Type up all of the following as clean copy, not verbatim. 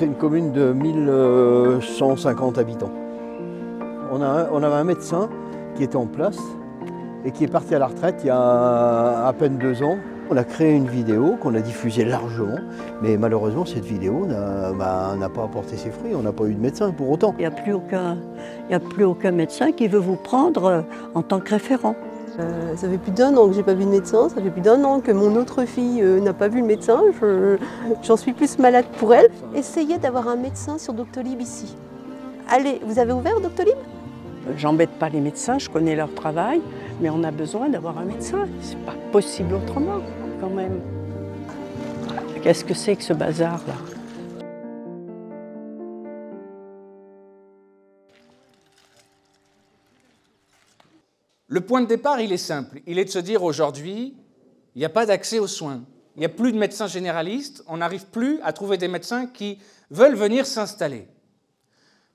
C'est une commune de 1150 habitants. On avait un médecin qui était en place et qui est parti à la retraite il y a à peine 2 ans. On a créé une vidéo qu'on a diffusée largement, mais malheureusement cette vidéo n'a pas apporté ses fruits, on n'a pas eu de médecin pour autant. Il n'y a plus aucun médecin qui veut vous prendre en tant que référent. Ça fait plus d'1 an que j'ai pas vu de médecin, ça fait plus d'1 an que mon autre fille n'a pas vu le médecin. J'en suis plus malade pour elle. Essayez d'avoir un médecin sur Doctolib ici. Allez, vous avez ouvert Doctolib? J'embête pas les médecins, je connais leur travail, mais on a besoin d'avoir un médecin. C'est pas possible autrement, quand même. Qu'est-ce que c'est que ce bazar-là? Le point de départ, il est simple. Il est de se dire aujourd'hui, il n'y a pas d'accès aux soins. Il n'y a plus de médecins généralistes. On n'arrive plus à trouver des médecins qui veulent venir s'installer.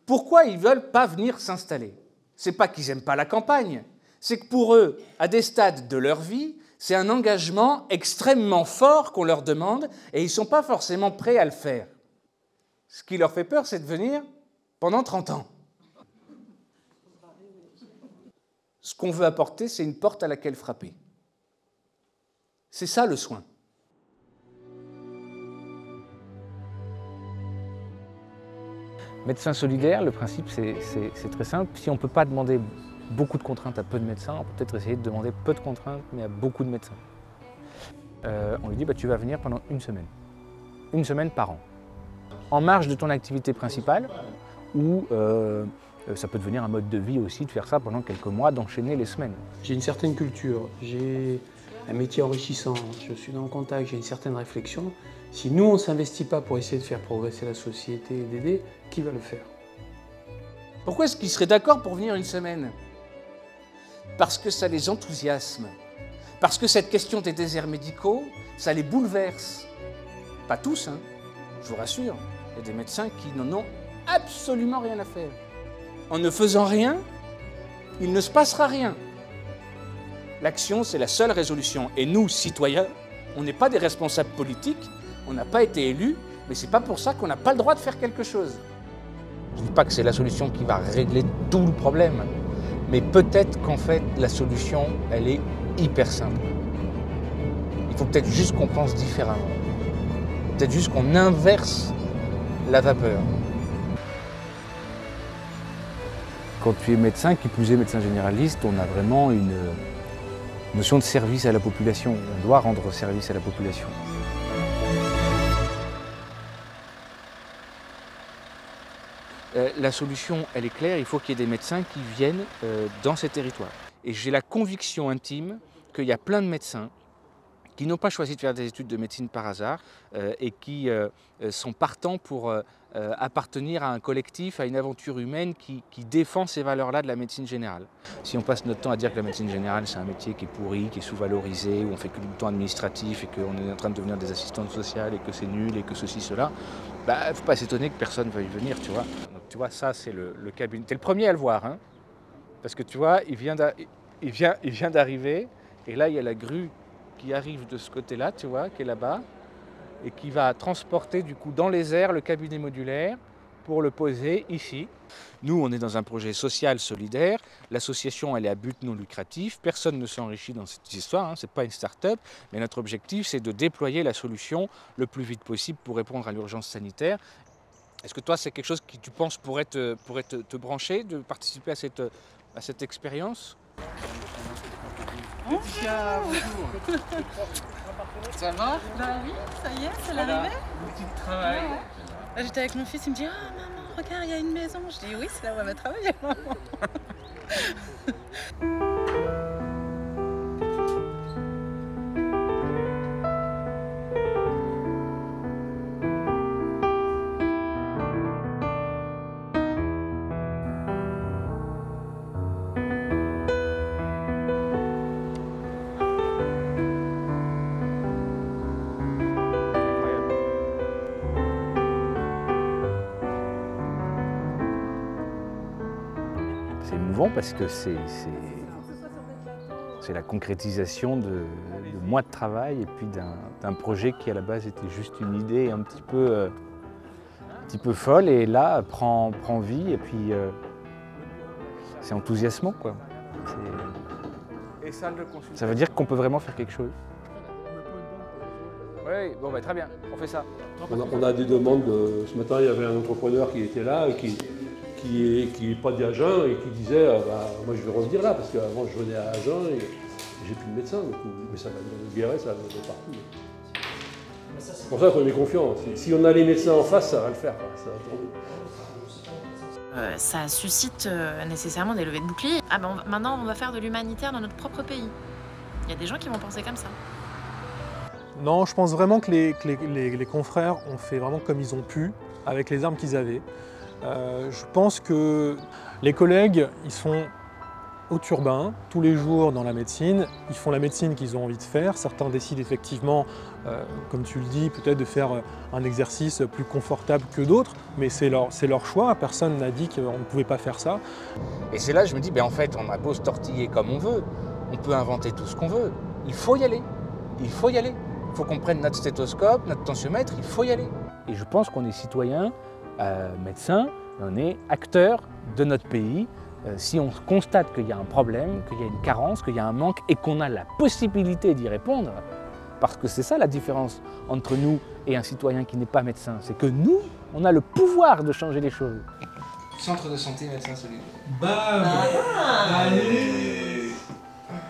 Pourquoi ils ne veulent pas venir s'installer? Ce n'est pas qu'ils n'aiment pas la campagne. C'est que pour eux, à des stades de leur vie, c'est un engagement extrêmement fort qu'on leur demande et ils ne sont pas forcément prêts à le faire. Ce qui leur fait peur, c'est de venir pendant 30 ans. Ce qu'on veut apporter, c'est une porte à laquelle frapper. C'est ça le soin. Médecin solidaire, le principe c'est très simple. Si on ne peut pas demander beaucoup de contraintes à peu de médecins, on peut peut-être essayer de demander peu de contraintes mais à beaucoup de médecins. On lui dit tu vas venir pendant 1 semaine. 1 semaine par an. En marge de ton activité principale ou ça peut devenir un mode de vie aussi de faire ça pendant quelques mois, d'enchaîner les semaines. J'ai une certaine culture, j'ai un métier enrichissant, je suis dans le contact, j'ai une certaine réflexion. Si nous, on ne s'investit pas pour essayer de faire progresser la société et d'aider, qui va le faire? Pourquoi est-ce qu'ils seraient d'accord pour venir 1 semaine? Parce que ça les enthousiasme. Parce que cette question des déserts médicaux, ça les bouleverse. Pas tous, hein, je vous rassure. Il y a des médecins qui n'en ont absolument rien à faire. En ne faisant rien, il ne se passera rien. L'action, c'est la seule résolution. Et nous, citoyens, on n'est pas des responsables politiques, on n'a pas été élus, mais ce n'est pas pour ça qu'on n'a pas le droit de faire quelque chose. Je ne dis pas que c'est la solution qui va régler tout le problème, mais peut-être qu'en fait, la solution, elle est hyper simple. Il faut peut-être juste qu'on pense différemment. Peut-être juste qu'on inverse la vapeur. Quand tu es médecin, qui plus est médecin généraliste, on a vraiment une notion de service à la population. On doit rendre service à la population. La solution, elle est claire, il faut qu'il y ait des médecins qui viennent dans ces territoires. Et j'ai la conviction intime qu'il y a plein de médecins qui n'ont pas choisi de faire des études de médecine par hasard et qui sont partants pour appartenir à un collectif, à une aventure humaine qui défend ces valeurs-là de la médecine générale. Si on passe notre temps à dire que la médecine générale, c'est un métier qui est pourri, qui est sous-valorisé, où on fait que du temps administratif et qu'on est en train de devenir des assistantes sociales et que c'est nul et que ceci, cela, il ne faut pas s'étonner que personne veuille venir, tu vois. Donc, tu vois, ça, c'est le cabinet. Tu es le premier à le voir, hein, parce que tu vois, il vient d'arriver et là, il y a la grue qui arrive de ce côté-là, tu vois, qui est là-bas, et qui va transporter du coup dans les airs le cabinet modulaire pour le poser ici. Nous, on est dans un projet social solidaire, l'association elle est à but non lucratif, personne ne s'enrichit dans cette histoire, hein, c'est pas une start-up, mais notre objectif c'est de déployer la solution le plus vite possible pour répondre à l'urgence sanitaire. Est-ce que toi c'est quelque chose qui tu penses pourrait te brancher, de participer à cette expérience? Bonjour. Ça va? Bah oui, ça y est, c'est l'arrivée. Outil de travail. Ouais. J'étais avec mon fils, il me dit « Ah maman, regarde, il y a une maison ». Je dis « Oui, c'est là où elle va travailler, maman ». C'est émouvant parce que c'est la concrétisation de mois de travail et puis d'un projet qui à la base était juste une idée un petit peu petit peu folle et là prend vie et puis c'est enthousiasmant quoi. Ça veut dire qu'on peut vraiment faire quelque chose. Oui, bon bah, très bien, on fait ça. On a des demandes. Ce matin, il y avait un entrepreneur qui était là, qui n'est pas d'Agen et qui disait moi je vais revenir là parce qu'avant je venais à Agen et j'ai plus de médecin. Mais ça va de Guéret, ça va de partout. C'est pour ça qu'on est confiant. Si on a les médecins en face, ça va le faire. Ça va tourner. Ça suscite nécessairement des levées de boucliers. Ah ben maintenant on va faire de l'humanitaire dans notre propre pays. Il y a des gens qui vont penser comme ça. Non, je pense vraiment que les confrères ont fait vraiment comme ils ont pu, avec les armes qu'ils avaient. Je pense que les collègues, ils sont au turbin, tous les jours dans la médecine. Ils font la médecine qu'ils ont envie de faire. Certains décident effectivement, comme tu le dis, peut-être de faire un exercice plus confortable que d'autres, mais c'est leur choix. Personne n'a dit qu'on ne pouvait pas faire ça. Et c'est là que je me dis, en fait, on a beau se tortiller comme on veut, on peut inventer tout ce qu'on veut. Il faut y aller. Il faut y aller. Il faut qu'on prenne notre stéthoscope, notre tensiomètre, il faut y aller. Et je pense qu'on est citoyen, médecin, on est acteur de notre pays. Si on constate qu'il y a un problème, qu'il y a une carence, qu'il y a un manque et qu'on a la possibilité d'y répondre, parce que c'est ça la différence entre nous et un citoyen qui n'est pas médecin, c'est que nous, on a le pouvoir de changer les choses. Centre de santé médecin solidaire. Bam! Allez!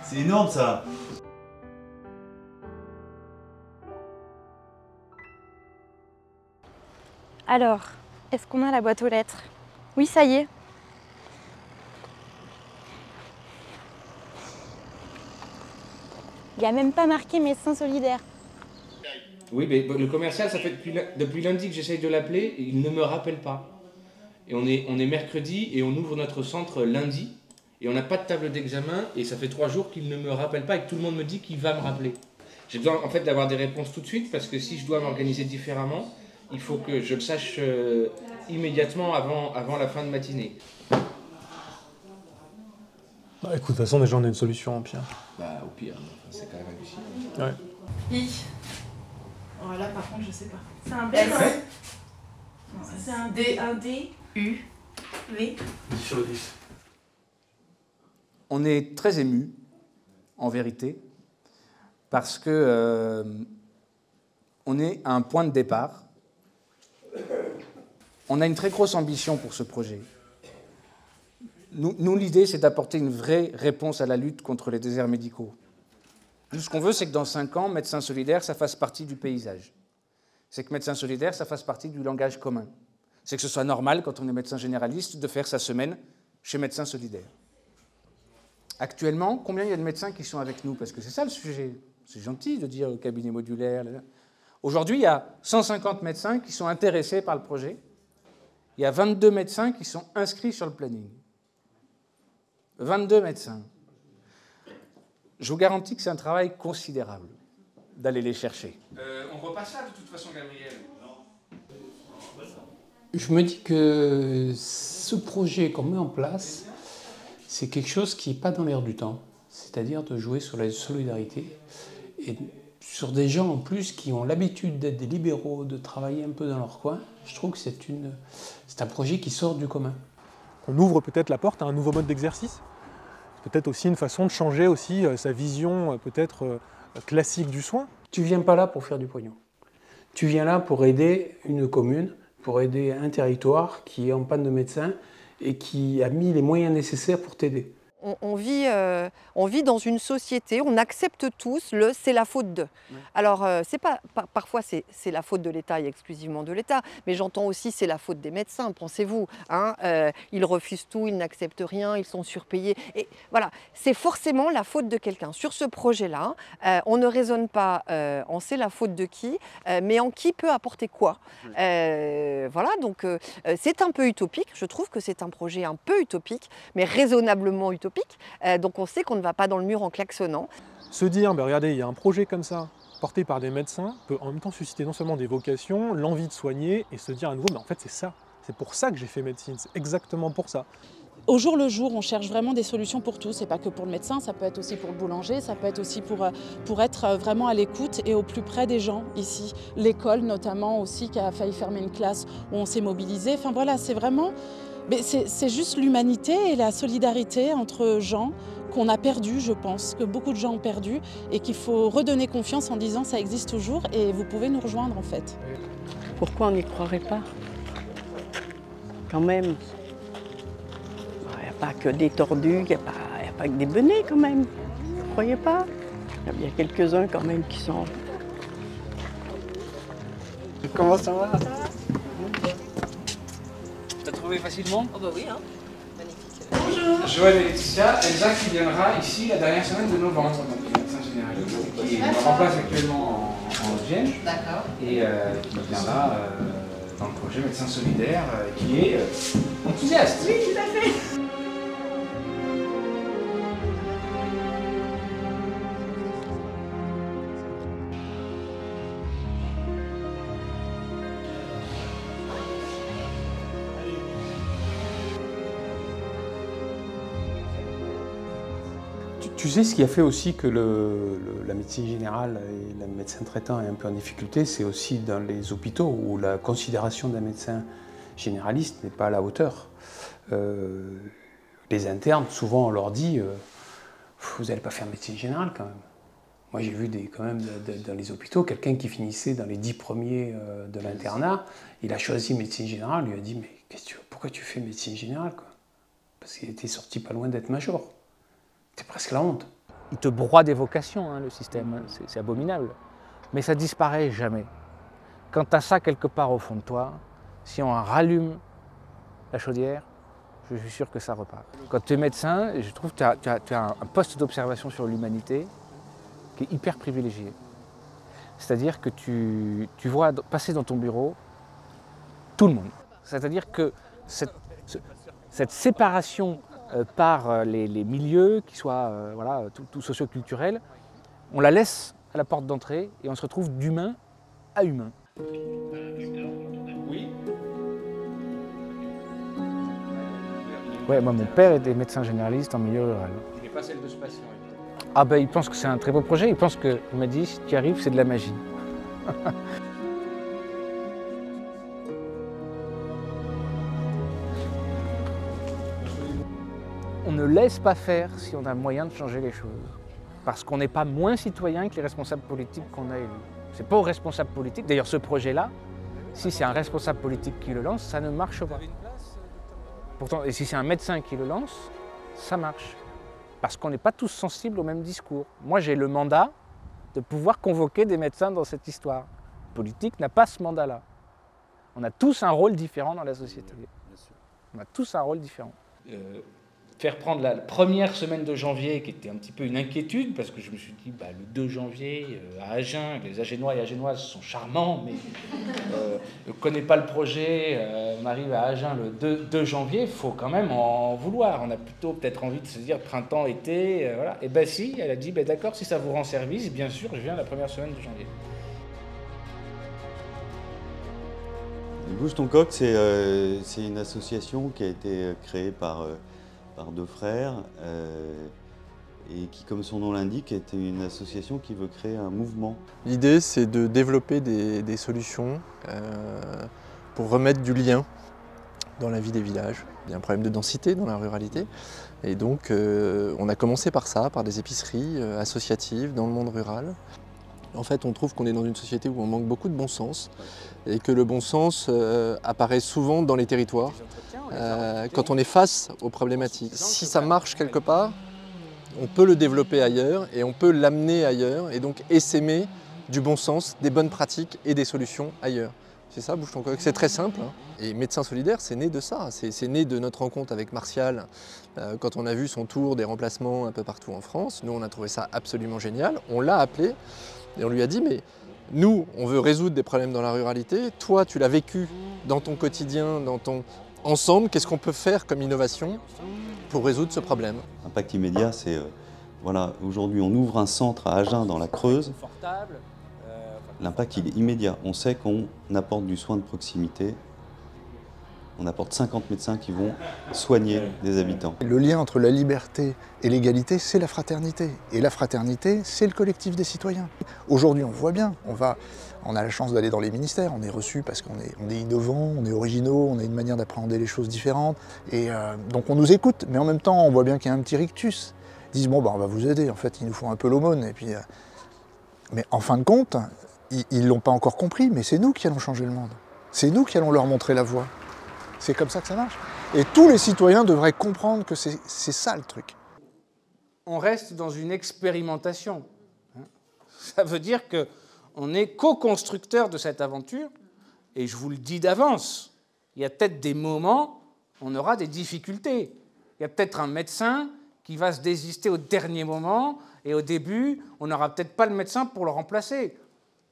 C'est énorme ça! Alors, est-ce qu'on a la boîte aux lettres? Oui, ça y est. Il n'y a même pas marqué médecin solidaire. Oui, mais le commercial, ça fait depuis lundi que j'essaye de l'appeler et il ne me rappelle pas. Et on est mercredi et on ouvre notre centre lundi et on n'a pas de table d'examen et ça fait 3 jours qu'il ne me rappelle pas et que tout le monde me dit qu'il va me rappeler. J'ai besoin en fait d'avoir des réponses tout de suite parce que si je dois m'organiser différemment, il faut que je le sache immédiatement avant la fin de matinée. Écoute, de toute façon, déjà, on a une solution, Pierre. Au pire, c'est quand même hallucinant. Ouais. I. Oh, là, par contre, je sais pas. C'est un B, non? C'est un D. Un D. U. V. 10 sur 10. On est très émus, en vérité, parce que on est à un point de départ. On a une très grosse ambition pour ce projet. Nous l'idée, c'est d'apporter une vraie réponse à la lutte contre les déserts médicaux. Nous, ce qu'on veut, c'est que dans 5 ans, Médecins solidaires, ça fasse partie du paysage. C'est que Médecins solidaires, ça fasse partie du langage commun. C'est que ce soit normal, quand on est médecin généraliste, de faire sa semaine chez Médecins solidaires. Actuellement, combien il y a de médecins qui sont avec nous? Parce que c'est ça le sujet. C'est gentil de dire cabinet modulaire. Aujourd'hui, il y a 150 médecins qui sont intéressés par le projet. Il y a 22 médecins qui sont inscrits sur le planning. 22 médecins. Je vous garantis que c'est un travail considérable d'aller les chercher. On repasse ça de toute façon, Gabriel. Je me dis que ce projet qu'on met en place, c'est quelque chose qui n'est pas dans l'air du temps. C'est-à-dire de jouer sur la solidarité et sur des gens en plus qui ont l'habitude d'être des libéraux, de travailler un peu dans leur coin. Je trouve que c'est un projet qui sort du commun. On ouvre peut-être la porte à un nouveau mode d'exercice. C'est peut-être aussi une façon de changer aussi sa vision peut-être classique du soin. Tu viens pas là pour faire du pognon. Tu viens là pour aider une commune, pour aider un territoire qui est en panne de médecins et qui a mis les moyens nécessaires pour t'aider. On vit dans une société, on accepte tous le « c'est la faute de ». Alors, parfois c'est la faute de l'État et exclusivement de l'État, mais j'entends aussi c'est la faute des médecins, pensez-vous. Ils refusent tout, ils n'acceptent rien, ils sont surpayés. Et voilà, c'est forcément la faute de quelqu'un. Sur ce projet-là, on ne raisonne pas en c'est la faute de qui, mais en qui peut apporter quoi. Voilà, donc c'est un peu utopique, je trouve que c'est un projet un peu utopique, mais raisonnablement utopique. Donc on sait qu'on ne va pas dans le mur en klaxonnant. Se dire, regardez, il y a un projet comme ça, porté par des médecins, peut en même temps susciter non seulement des vocations, l'envie de soigner, et se dire à nouveau, mais en fait c'est ça, c'est pour ça que j'ai fait médecine, c'est exactement pour ça. Au jour le jour, on cherche vraiment des solutions pour tout. C'est pas que pour le médecin, ça peut être aussi pour le boulanger, ça peut être aussi pour être vraiment à l'écoute et au plus près des gens ici. L'école notamment aussi qui a failli fermer une classe où on s'est mobilisé. Enfin voilà, c'est vraiment, mais c'est juste l'humanité et la solidarité entre gens qu'on a perdu, je pense, que beaucoup de gens ont perdu et qu'il faut redonner confiance en disant ça existe toujours et vous pouvez nous rejoindre en fait. Pourquoi on n'y croirait pas? Quand même. Pas que des tordus, il n'y a pas que des benets quand même. Vous ne croyez pas? Il y a quelques-uns quand même qui sont... Comment ça va? T'as trouvé facilement? Oh bah oui, hein. Magnifique. Bonjour. Joël et Laetitia, Elsa qui viendra ici la dernière semaine de novembre, donc médecin généraliste, qui me remplace actuellement en Vienne. D'accord. Et qui viendra dans le projet Médecins Solidaires, qui est enthousiaste. Oui, tout à fait. Tu sais, ce qui a fait aussi que la médecine générale et le médecin traitant est un peu en difficulté, c'est aussi dans les hôpitaux où la considération d'un médecin généraliste n'est pas à la hauteur. Les internes, souvent, on leur dit vous n'allez pas faire médecine générale quand même. Moi, j'ai vu quand même dans les hôpitaux, quelqu'un qui finissait dans les 10 premiers de l'internat, il a choisi médecine générale, lui a dit mais pourquoi tu fais médecine générale quoi? Parce qu'il était sorti pas loin d'être major. C'est presque la honte. Il te broie des vocations, hein, le système, c'est abominable. Mais ça disparaît jamais. Quand tu as ça quelque part au fond de toi, si on rallume la chaudière, je suis sûr que ça repart. Quand tu es médecin, je trouve que tu as un poste d'observation sur l'humanité qui est hyper privilégié. C'est-à-dire que tu vois passer dans ton bureau tout le monde. C'est-à-dire que cette séparation par les milieux, qui soient tout socio-culturels, on la laisse à la porte d'entrée et on se retrouve d'humain à humain. Oui. Ouais, moi, mon père était médecin généraliste en milieu rural. Il n'est pas celle de ce patient. Ah ben, il pense que c'est un très beau projet. Il pense qu'il m'a dit, si tu y arrives, c'est de la magie. On ne laisse pas faire si on a moyen de changer les choses. Parce qu'on n'est pas moins citoyen que les responsables politiques qu'on a élus. Ce n'est pas aux responsables politiques. D'ailleurs, ce projet-là, si c'est un responsable politique qui le lance, ça ne marche pas. Pourtant, et si c'est un médecin qui le lance, ça marche. Parce qu'on n'est pas tous sensibles au même discours. Moi, j'ai le mandat de pouvoir convoquer des médecins dans cette histoire. Le politique n'a pas ce mandat-là. On a tous un rôle différent dans la société. On a tous un rôle différent. Faire prendre la première semaine de janvier, qui était un petit peu une inquiétude, parce que je me suis dit, le 2 janvier, à Agen, les Agenois et Agenoises sont charmants, mais ne connaît pas le projet, on arrive à Agen le 2 janvier, il faut quand même en vouloir. On a plutôt peut-être envie de se dire printemps, été, voilà. Et si, elle a dit, d'accord, si ça vous rend service, bien sûr, je viens la première semaine de janvier. Bouge ton coq, c'est une association qui a été créée par 2 frères et qui, comme son nom l'indique, est une association qui veut créer un mouvement. L'idée, c'est de développer des solutions pour remettre du lien dans la vie des villages. Il y a un problème de densité dans la ruralité et donc on a commencé par ça, par des épiceries associatives dans le monde rural. En fait, on trouve qu'on est dans une société où on manque beaucoup de bon sens et que le bon sens apparaît souvent dans les territoires quand on est face aux problématiques. Si ça marche quelque part, on peut le développer ailleurs et on peut l'amener ailleurs et donc essaimer du bon sens, des bonnes pratiques et des solutions ailleurs. C'est ça, Bouge ton coq, c'est très simple. Et Médecins Solidaires, c'est né de ça. C'est né de notre rencontre avec Martial quand on a vu son tour des remplacements un peu partout en France. Nous, on a trouvé ça absolument génial. On l'a appelé et on lui a dit, mais nous, on veut résoudre des problèmes dans la ruralité. Toi, tu l'as vécu dans ton quotidien, dans ton... Ensemble, qu'est-ce qu'on peut faire comme innovation pour résoudre ce problème? Impact immédiat, c'est, voilà, aujourd'hui on ouvre un centre à Agen dans la Creuse. L'impact, il est immédiat. On sait qu'on apporte du soin de proximité On apporte 50 médecins qui vont soigner des habitants. Le lien entre la liberté et l'égalité, c'est la fraternité. Et la fraternité, c'est le collectif des citoyens. Aujourd'hui, on voit bien, on a la chance d'aller dans les ministères, on est reçu parce qu'on est innovant, on est originaux, on a une manière d'appréhender les choses différentes. Et donc on nous écoute, mais en même temps, on voit bien qu'il y a un petit rictus. Ils disent, bon, on va vous aider, en fait, il nous faut un peu l'aumône. Et puis, mais en fin de compte, ils ne l'ont pas encore compris, mais c'est nous qui allons changer le monde. C'est nous qui allons leur montrer la voie. C'est comme ça que ça marche. Et tous les citoyens devraient comprendre que c'est ça le truc. On reste dans une expérimentation. Ça veut dire qu'on est co-constructeur de cette aventure. Et je vous le dis d'avance, il y a peut-être des moments où on aura des difficultés. Il y a peut-être un médecin qui va se désister au dernier moment. Et au début, on n'aura peut-être pas le médecin pour le remplacer.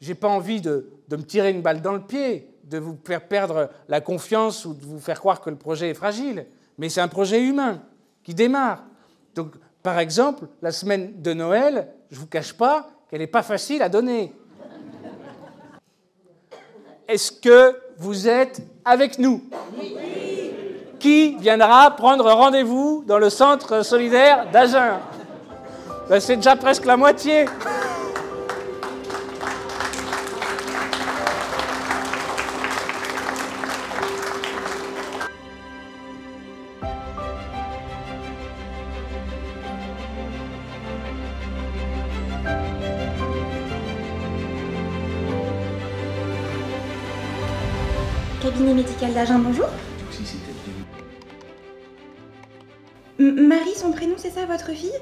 Je n'ai pas envie de me tirer une balle dans le pied, de vous faire perdre la confiance ou de vous faire croire que le projet est fragile. Mais c'est un projet humain qui démarre. Donc, par exemple, la semaine de Noël, je ne vous cache pas qu'elle n'est pas facile à donner. Est-ce que vous êtes avec nous? Oui. Qui viendra prendre rendez-vous dans le centre solidaire d'Agen? Ben, c'est déjà presque la moitié. Cabinet médical d'Agen, bonjour. Marie, son prénom, c'est ça, votre fille?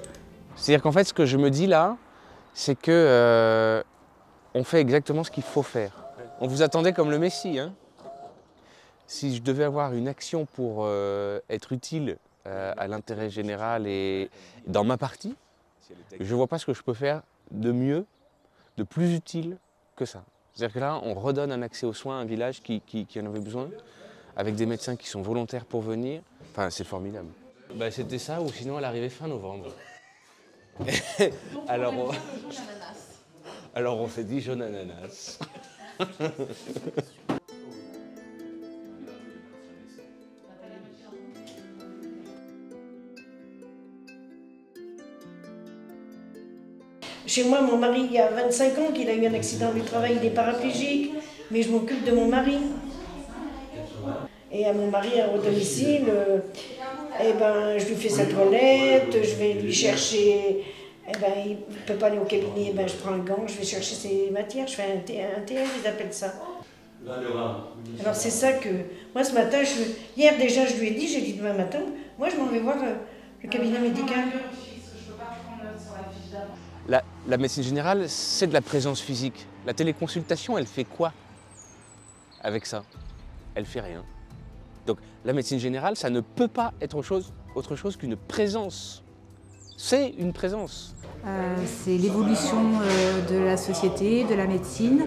C'est-à-dire qu'en fait, ce que je me dis là, c'est que on fait exactement ce qu'il faut faire. On vous attendait comme le Messie, hein. Si je devais avoir une action pour être utile à l'intérêt général et dans ma partie, je ne vois pas ce que je peux faire de mieux, de plus utile que ça. C'est-à-dire que là, on redonne un accès aux soins à un village qui en avait besoin, avec des médecins qui sont volontaires pour venir. Enfin, c'est formidable. Ben, c'était ça, ou sinon elle arrivait fin novembre. alors on s'est dit jaune ananas. Chez moi, mon mari, il y a 25 ans qu'il a eu un accident du travail, il est paraplégique, mais je m'occupe de mon mari. Et à mon mari, au domicile, eh ben, je lui fais sa toilette, je vais lui chercher, eh ben, il ne peut pas aller au cabinet, eh ben, je prends un gant, je vais chercher ses matières, je fais un TL, ils appellent ça. Alors c'est ça que, moi ce matin, hier déjà je lui ai dit, j'ai dit demain matin, moi je m'en vais voir le cabinet médical. La médecine générale, c'est de la présence physique. La téléconsultation, elle fait quoi avec ça? Elle fait rien. Donc la médecine générale, ça ne peut pas être autre chose qu'une présence. C'est une présence. C'est l'évolution de la société, de la médecine.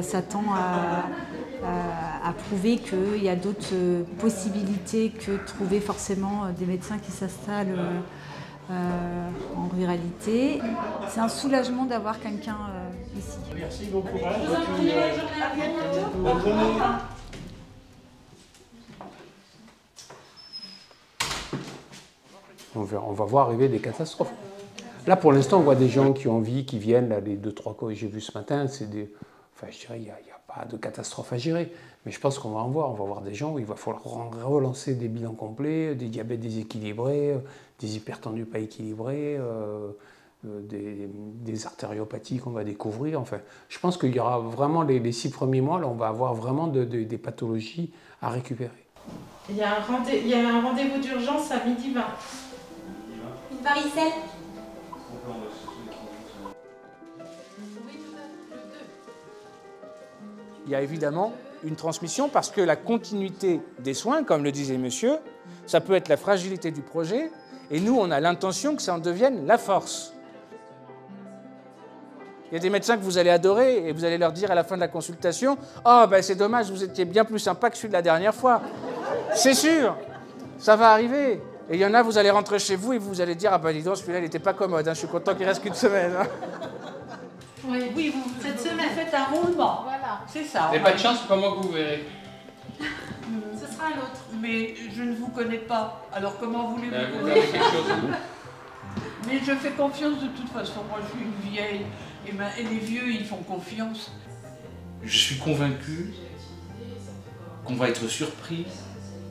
Ça tend à prouver qu'il y a d'autres possibilités que de trouver forcément des médecins qui s'installent en ruralité. C'est un soulagement d'avoir quelqu'un ici. Merci, bon courage. On va voir arriver des catastrophes. Là, pour l'instant, on voit des gens qui ont envie, qui viennent, là, les 2-3 cas que j'ai vus ce matin, c'est des... Enfin, je dirais, il n'y a pas de catastrophe à gérer. Mais je pense qu'on va en voir. On va voir des gens où il va falloir relancer des bilans complets, des diabètes déséquilibrés, des hypertendus pas équilibrés, des artériopathies qu'on va découvrir. Enfin, je pense qu'il y aura vraiment les 6 premiers mois, là, on va avoir vraiment des pathologies à récupérer. Il y a un rendez-vous d'urgence à 12h20. Varicelle. Il y a évidemment une transmission parce que la continuité des soins, comme le disait monsieur, ça peut être la fragilité du projet et nous, on a l'intention que ça en devienne la force. Il y a des médecins que vous allez adorer et vous allez leur dire à la fin de la consultation « Oh, ben c'est dommage, vous étiez bien plus sympa que celui de la dernière fois. » C'est sûr, ça va arriver. Et il y en a, vous allez rentrer chez vous et vous allez dire « Ah ben dis donc, celui-là, il n'était pas commode, hein, je suis content qu'il reste qu'une semaine. Hein. » Oui, cette semaine, faites un roulement. Voilà, c'est ça. Vous n'avez pas de chance, c'est pas moi que vous verrez. Ce sera un autre. Mais je ne vous connais pas. Alors comment voulez-vous Vous avez quelque chose. Mais je fais confiance de toute façon. Moi, je suis une vieille. Et les vieux, ils font confiance. Je suis convaincu qu'on va être surpris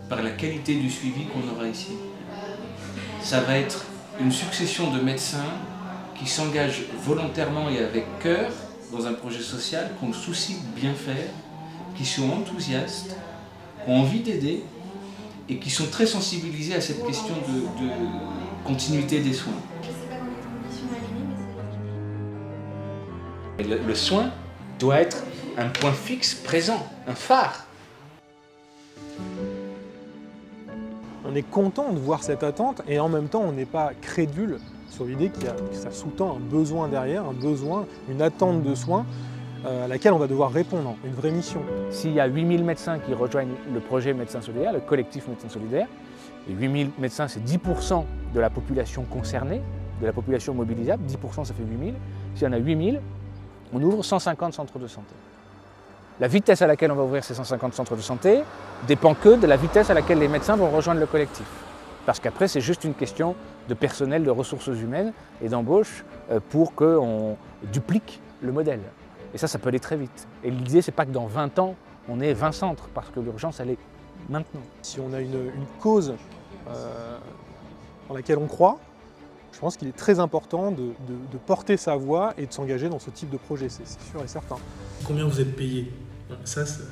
par la qualité du suivi qu'on aura ici. Ça va être une succession de médecins qui s'engagent volontairement et avec cœur dans un projet social, qui ont le souci de bien faire, qui sont enthousiastes, qui ont envie d'aider et qui sont très sensibilisés à cette question de continuité des soins. Le soin doit être un point fixe présent, un phare. On est content de voir cette attente et en même temps on n'est pas crédule sur l'idée que ça sous-tend un besoin derrière, un besoin, une attente de soins à laquelle on va devoir répondre, une vraie mission. S'il y a 8000 médecins qui rejoignent le projet Médecins Solidaires, le collectif Médecins Solidaires, et 8000 médecins c'est 10% de la population concernée, de la population mobilisable, 10% ça fait 8000, s'il y en a 8000, on ouvre 150 centres de santé. La vitesse à laquelle on va ouvrir ces 150 centres de santé dépend que de la vitesse à laquelle les médecins vont rejoindre le collectif. Parce qu'après, c'est juste une question de personnel, de ressources humaines et d'embauche pour qu'on duplique le modèle. Et ça peut aller très vite. Et l'idée, c'est pas que dans 20 ans, on ait 20 centres, parce que l'urgence, elle est maintenant. Si on a une cause dans laquelle on croit, je pense qu'il est très important de porter sa voix et de s'engager dans ce type de projet, c'est sûr et certain. Combien vous êtes payé? Ça, c'est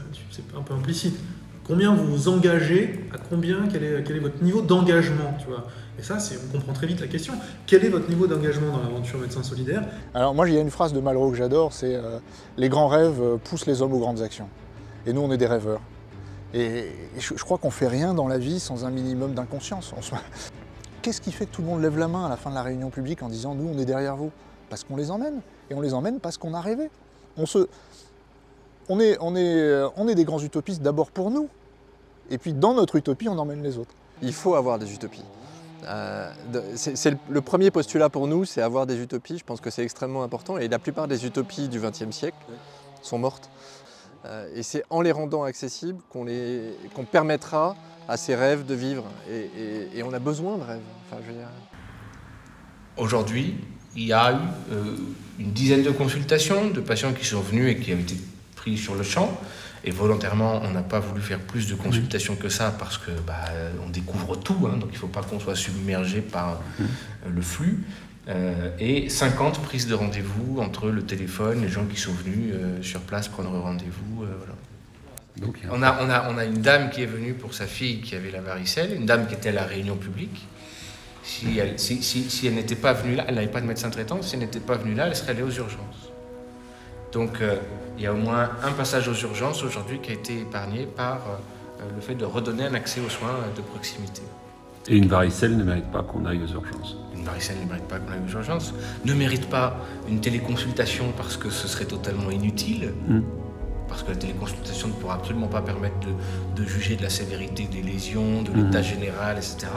un peu implicite. Combien vous vous engagez? À combien? Quel est votre niveau d'engagement, tu vois? Et ça, on comprend très vite la question. Quel est votre niveau d'engagement dans l'aventure Médecins Solidaires? Alors moi, il y a une phrase de Malraux que j'adore, c'est les grands rêves poussent les hommes aux grandes actions. Et nous, on est des rêveurs. Et je crois qu'on ne fait rien dans la vie sans un minimum d'inconscience. Qu'est-ce qui fait que tout le monde lève la main à la fin de la réunion publique en disant « nous, on est derrière vous » Parce qu'on les emmène. Et on les emmène parce qu'on a rêvé. On est des grands utopistes d'abord pour nous. Et puis dans notre utopie, on emmène les autres. Il faut avoir des utopies. Le premier postulat pour nous, c'est avoir des utopies. Je pense que c'est extrêmement important. Et la plupart des utopies du XXe siècle sont mortes. Et c'est en les rendant accessibles qu'on permettra à ces rêves de vivre. Et on a besoin de rêves. Enfin, je veux dire... Aujourd'hui, il y a eu une dizaine de consultations de patients qui sont venus et qui ont été pris sur le champ. Et volontairement, on n'a pas voulu faire plus de consultations que ça parce que on découvre tout, hein, donc il ne faut pas qu'on soit submergé par le flux. Et 50 prises de rendez-vous entre le téléphone, les gens qui sont venus sur place prendre rendez-vous. Voilà. Donc, on a une dame qui est venue pour sa fille qui avait la varicelle, une dame qui était à la réunion publique. Si elle n'était pas venue là, elle n'avait pas de médecin traitant, si elle n'était pas venue là, elle serait allée aux urgences. Donc il y a au moins un passage aux urgences aujourd'hui qui a été épargné par le fait de redonner un accès aux soins de proximité. Et une varicelle ne mérite pas qu'on aille aux urgences. Une varicelle ne mérite pas qu'on aille aux urgences, ne mérite pas une téléconsultation parce que ce serait totalement inutile. Parce que la téléconsultation ne pourra absolument pas permettre de juger de la sévérité des lésions, de l'état général, etc.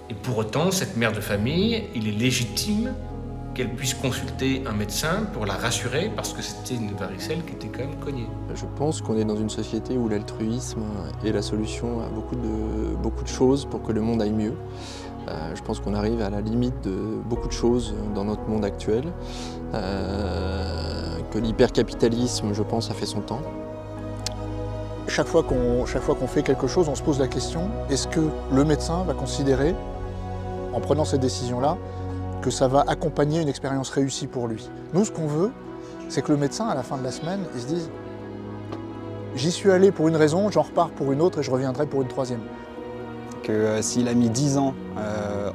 Et pour autant, cette mère de famille, il est légitime qu'elle puisse consulter un médecin pour la rassurer parce que c'était une varicelle qui était quand même cognée. Je pense qu'on est dans une société où l'altruisme est la solution à beaucoup de choses pour que le monde aille mieux. Je pense qu'on arrive à la limite de beaucoup de choses dans notre monde actuel. Que l'hypercapitalisme, je pense, a fait son temps. Chaque fois qu'on fait quelque chose, on se pose la question, est-ce que le médecin va considérer, en prenant cette décision-là, que ça va accompagner une expérience réussie pour lui? Nous, ce qu'on veut, c'est que le médecin, à la fin de la semaine, il se dise « j'y suis allé pour une raison, j'en repars pour une autre et je reviendrai pour une troisième ». Que s'il a mis 10 ans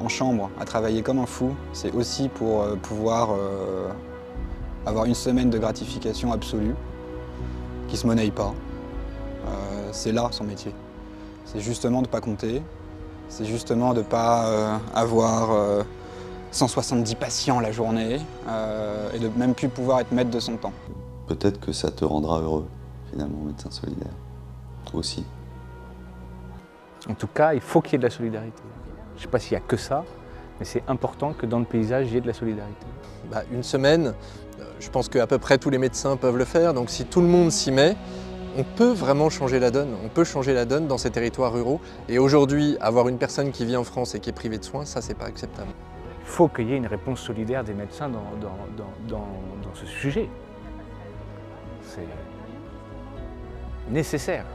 en chambre à travailler comme un fou, c'est aussi pour pouvoir avoir une semaine de gratification absolue, qui ne se monnaie pas. C'est là son métier. C'est justement de ne pas compter, c'est justement de ne pas avoir 170 patients la journée et de même plus pouvoir être maître de son temps. Peut-être que ça te rendra heureux, finalement, Médecins Solidaires, aussi. En tout cas, il faut qu'il y ait de la solidarité. Je ne sais pas s'il n'y a que ça, mais c'est important que dans le paysage, il y ait de la solidarité. Une semaine, je pense qu'à peu près tous les médecins peuvent le faire, donc si tout le monde s'y met, On peut vraiment changer la donne, on peut changer la donne dans ces territoires ruraux. Et aujourd'hui, avoir une personne qui vit en France et qui est privée de soins, ça, c'est pas acceptable. Il faut qu'il y ait une réponse solidaire des médecins dans ce sujet. C'est nécessaire.